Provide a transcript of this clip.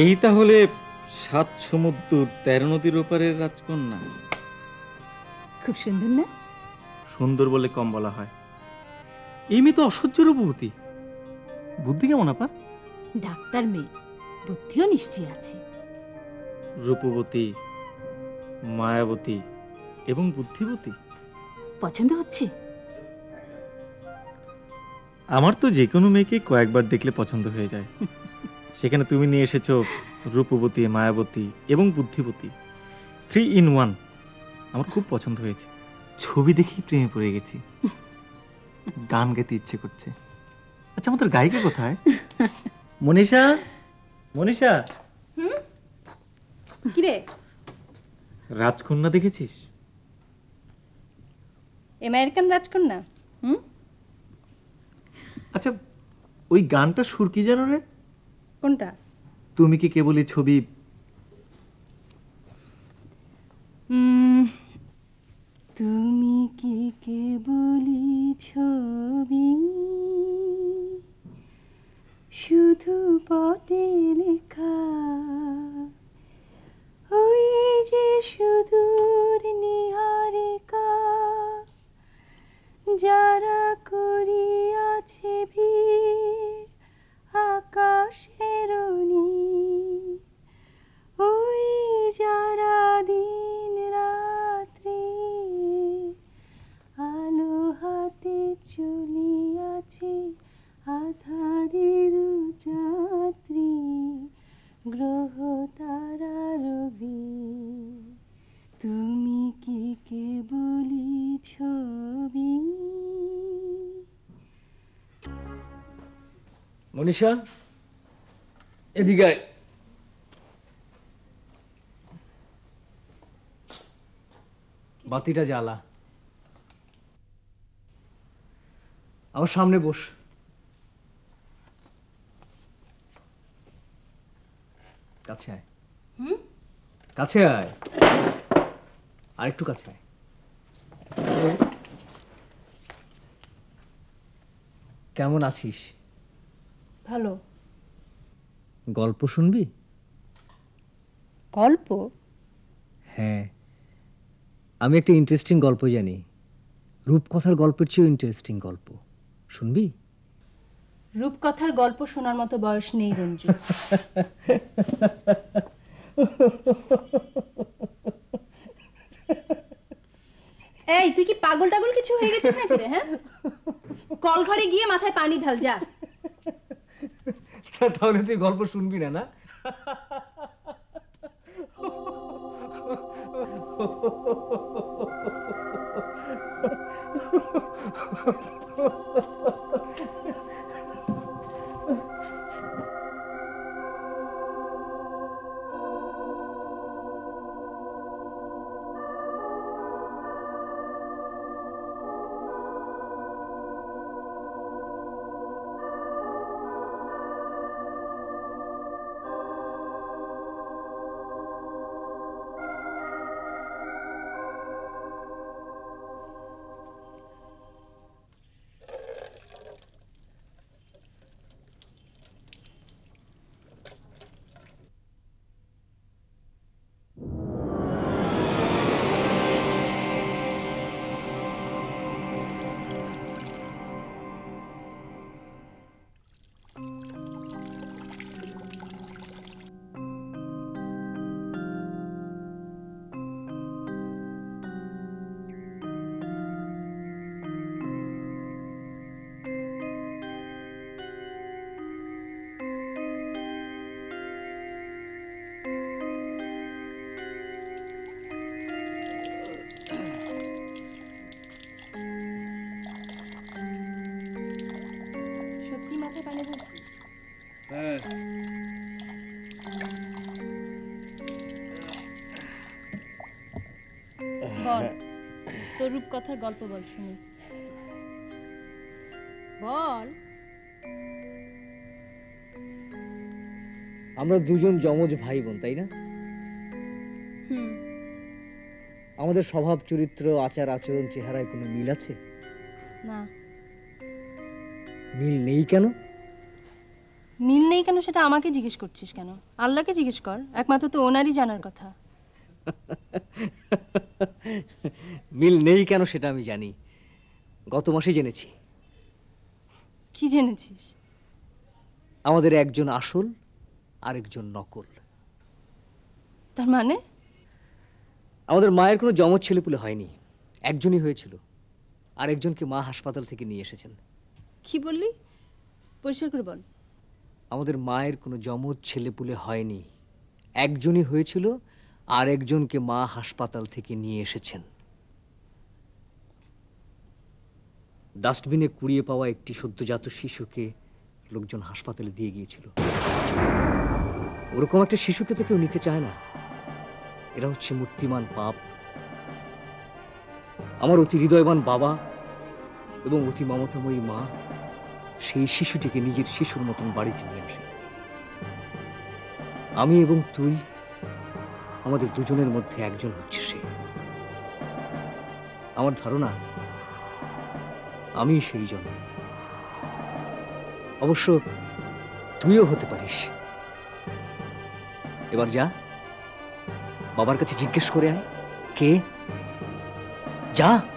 এই তাহলে 7 সমুদ্র 13 নদীর ওপারের রাজকন্যা। খুব সুন্দর না? সুন্দর বলে কম বলা হয়। এই মেয়ে তো অসহ্য রূপবতী। বুদ্ধি কেমন আপা? ডাক্তার মেয়ে, বুদ্ধিও নিশ্চয়ই আছে। রূপবতী, মায়াবতী এবং বুদ্ধিবতী। পছন্দ হচ্ছে? আমার তো যে কোনো মেয়েকে কয়েকবার দেখলে পছন্দ হয়ে যায়। সেখানে তুমি নিয়ে এসেছো রূপবতী, মায়াবতী এবং বুদ্ধিবতী, 3 in 1। আমার খুব পছন্দ হয়েছে। ছবি দেখেই প্রেমে পড়ে গেছি। গান গাইতে ইচ্ছে করছে। আচ্ছা, আমাদের গায়িকা কোথায়? মনীষা, মনীষা। কিরে, রাজকন্যা দেখেছিস? আমেরিকান রাজকন্যা? আচ্ছা, ওই গানটা সুর কি জানো রে? কোনটা? তুমি কি কেবলই ছবি? তুমি কি কেবলই ছবি, শুধু পটে লেখা, ওই যে সুদূর নিহারিকা, যারা করিয়াছে ভিড় আকাশের নীল, ওই যারা দিন রাত্রি আলো হাতে চলিয়াছে আধারের যাত্রী, গ্রহ তারা রবি, তুমি কি কেবলই ছবি। মনীষা, এদিকে আয়। বাতিটা জ্বালা। আমার সামনে বস। কাছে আয়। কাছে আয়, আর একটু কাছে আয়। কেমন আছিস? ভালো। গল্প শুনবি? গল্প? হ্যাঁ, আমি একটা ইন্টারেস্টিং গল্প জানি। রূপকথার গল্পের চেয়েও ইন্টারেস্টিং গল্প। শুনবি? রূপকথার গল্প শোনার মতো বয়স নেই রঞ্জু। এই, তুই কি পাগল টাগল কিছু হয়ে গেছিস নাকি রে? হ্যাঁ, কল ঘরে গিয়ে মাথায় পানি ঢাল যা। তাহলে তুই গল্প শুনবি না? না, সত্যি মাথায় পানি ঢালছিস? হ্যাঁ। বল, তোর রূপকথার গল্প বল শুনি। বল। আমরা দুজন যমজ ভাই বোন, তাই না? আমাদের স্বভাব, চরিত্র, আচার আচরণ, চেহারায় কোনো মিল আছে? না। মিল নেই কেন? মিল নেই কেন সেটা আমাকে জিজ্ঞেস করছিস কেন? আল্লাহকে জিজ্ঞেস কর, একমাত্র তো ওনারই জানার কথা। মিল নেই কেন সেটা আমি জানি, গত মাসে জেনেছি। কি জেনেছিস? আমাদের একজন আসল আর একজন নকল। তার মানে? আমাদের মায়ের কোনো জমজ ছেলেপুলে হয়নি, একজনই হয়েছিল, আর একজনকে মা হাসপাতাল থেকে নিয়ে এসেছেন। কি বললি? পরিষ্কার করে বল। আমাদের মায়ের কোনো জমজ ছেলেপুলে হয়নি, একজনই হয়েছিল, আর একজনকে মা হাসপাতাল থেকে নিয়ে এসেছেন। ডাস্টবিনে কুড়িয়ে পাওয়া একটি সদ্যজাত শিশুকে লোকজন হাসপাতালে দিয়ে গিয়েছিল। ওরকম একটা শিশুকে তো কেউ নিতে চায় না। এরা হচ্ছে মূর্তিমান পাপ। আমার অতি হৃদয়বান বাবা এবং অতি মমতাময়ী মা সেই শিশুটিকে নিজের শিশুর মতন বাড়িতে নিয়ে আসে। আমি এবং তুই, আমাদের দুজনের মধ্যে একজন হচ্ছে সে। আমার ধারণা আমি সেই জন। অবশ্য তুইও হতে পারিস। এবার যা, বাবার কাছে জিজ্ঞেস করে আয় কে। যা।